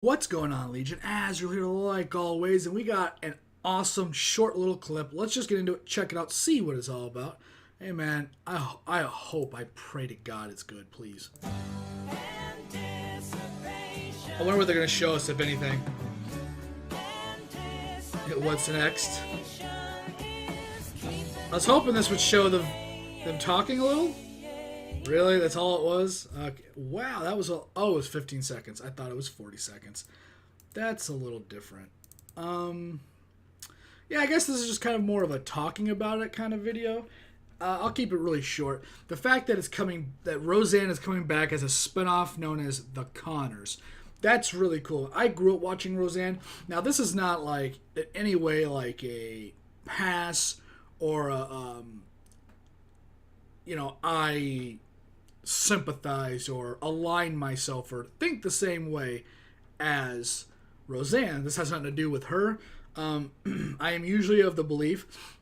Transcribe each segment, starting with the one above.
What's going on, Legion? As you're here like always, and we got an awesome short little clip. Let's just get into it, check it out, see what it's all about. Hey man, I hope, I pray to God it's good, please. I wonder what they're going to show us, if anything. What's next? I was hoping this would show them talking a little. Really? That's all it was? Okay. Wow, that was it was 15 seconds. I thought it was 40 seconds. That's a little different. Yeah, I guess this is just kind of more of a talking about it kind of video. I'll keep it really short. The fact that that Roseanne is coming back as a spinoff known as The Conners. That's really cool. I grew up watching Roseanne. Now, this is not like in any way like a pass or a I sympathize or align myself or think the same way as Roseanne. This has nothing to do with her. I am usually of the belief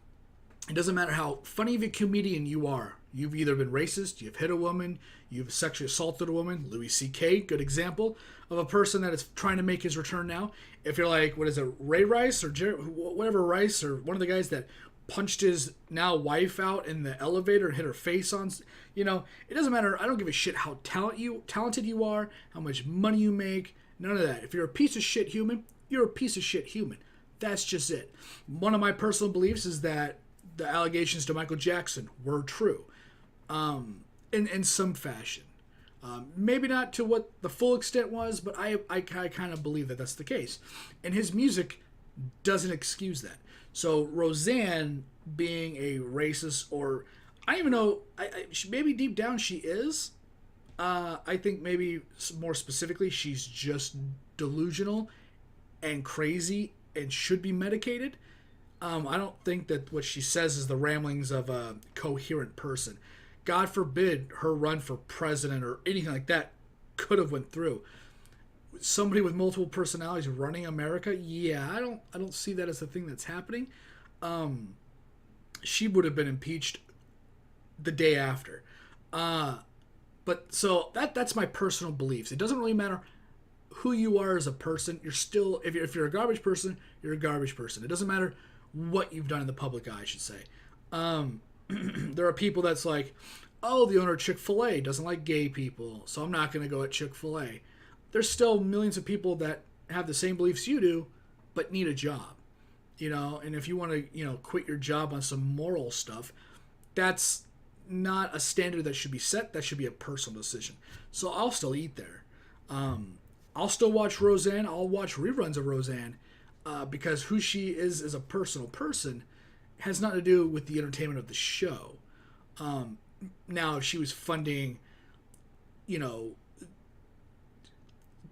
it doesn't matter how funny of a comedian you are. You've either been racist, you've hit a woman, you've sexually assaulted a woman. Louis C.K., good example of a person that is trying to make his return now. If you're like, what is it, Ray Rice or whatever Rice, or one of the guys that punched his now wife out in the elevator and hit her face on, it doesn't matter. I don't give a shit how talented you are, how much money you make, none of that. If you're a piece of shit human, you're a piece of shit human. That's just it. One of my personal beliefs is that the allegations to Michael Jackson were true, in some fashion. Maybe not to what the full extent was, but I kind of believe that that's the case. And his music doesn't excuse that. So Roseanne being a racist, or I don't even know, maybe deep down she is. I think maybe more specifically she's just delusional and crazy and should be medicated. I don't think that what she says is the ramblings of a coherent person. God forbid her run for president or anything like that could have went through. Somebody with multiple personalities running America, yeah, I don't see that as the thing that's happening. She would have been impeached the day after. But so that's my personal beliefs. It doesn't really matter who you are as a person. You're still, if you're a garbage person, you're a garbage person. It doesn't matter what you've done in the public eye, I should say. There are people that's like, oh, the owner of Chick-fil-A doesn't like gay people, so I'm not going to go at Chick-fil-A. There's still millions of people that have the same beliefs you do, but need a job. And if you want to, quit your job on some moral stuff, that's not a standard that should be set. That should be a personal decision. So I'll still eat there. I'll still watch Roseanne. I'll watch reruns of Roseanne. Because who she is as a personal person has nothing to do with the entertainment of the show. Now, if she was funding,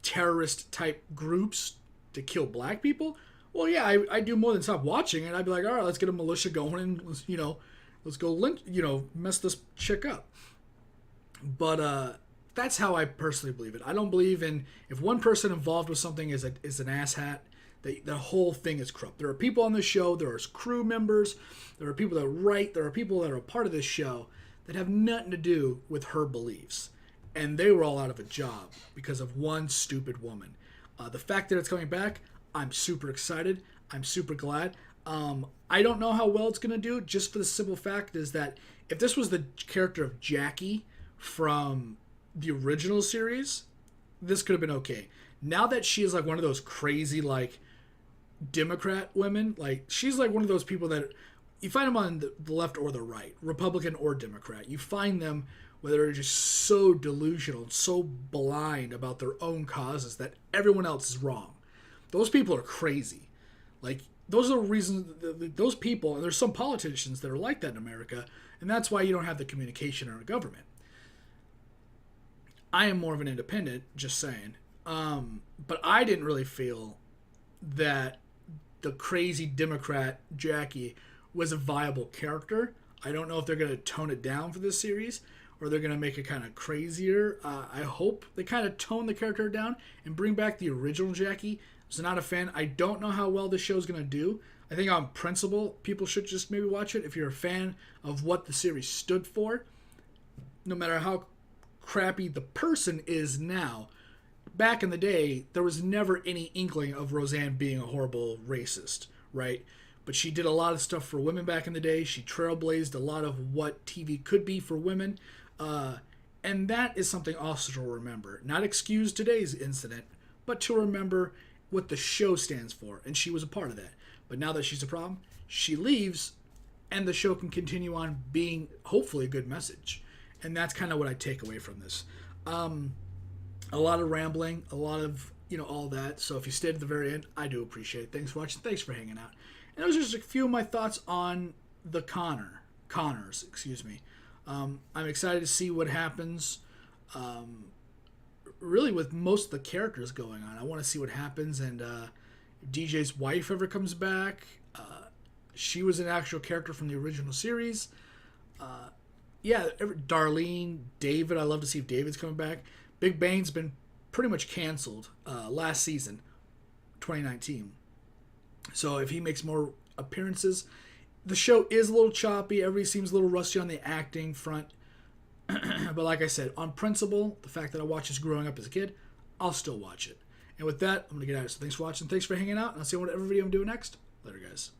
terrorist type groups to kill black people, well, yeah, I do more than stop watching it. I'd be like, all right, let's get a militia going and let's go lynch, mess this chick up. But that's how I personally believe it. I don't believe in, if one person involved with something is an asshat, the whole thing is corrupt. There are people on this show, there are crew members, there are people that write, there are people that are a part of this show that have nothing to do with her beliefs. And they were all out of a job because of one stupid woman. The fact that it's coming back, I'm super excited. I'm super glad. I don't know how well it's going to do, just for the simple fact is that if this was the character of Jackie from the original series, this could have been okay. Now that she is like one of those crazy, like, Democrat women, like, she's like one of those people that you find them on the left or the right, Republican or Democrat. You find them where they're just so delusional and so blind about their own causes that everyone else is wrong. Those people are crazy. Like, those are the reasons, those people, and there's some politicians that are like that in America, and that's why you don't have the communication in our government. I am more of an independent, just saying. But I didn't really feel that the crazy Democrat Jackie was a viable character. I don't know if they're going to tone it down for this series or they're going to make it kind of crazier. I hope they kind of tone the character down and bring back the original Jackie. I was not a fan. I don't know how well the show's going to do. I think on principle, people should just maybe watch it if you're a fan of what the series stood for. No matter how crappy the person is now, back in the day, there was never any inkling of Roseanne being a horrible racist, right? But she did a lot of stuff for women back in the day. She trailblazed a lot of what TV could be for women. And that is something also to remember. Not excuse today's incident, but to remember what the show stands for. And she was a part of that. But now that she's a problem, she leaves, and the show can continue on being, hopefully, a good message. And that's kind of what I take away from this. A lot of rambling, a lot of, all that. So if you stayed at the very end, I do appreciate it. Thanks for watching. Thanks for hanging out. And those are just a few of my thoughts on the Connors. I'm excited to see what happens. Really, with most of the characters going on, I want to see what happens. And if DJ's wife ever comes back, she was an actual character from the original series. Darlene, David. I love to see if David's coming back. Big Bane's been pretty much canceled last season, 2019. So if he makes more appearances, the show is a little choppy. Everybody seems a little rusty on the acting front. But like I said, on principle, the fact that I watched this growing up as a kid, I'll still watch it. And with that, I'm going to get out of here. So thanks for watching. Thanks for hanging out. And I'll see you on whatever video I'm doing next. Later, guys.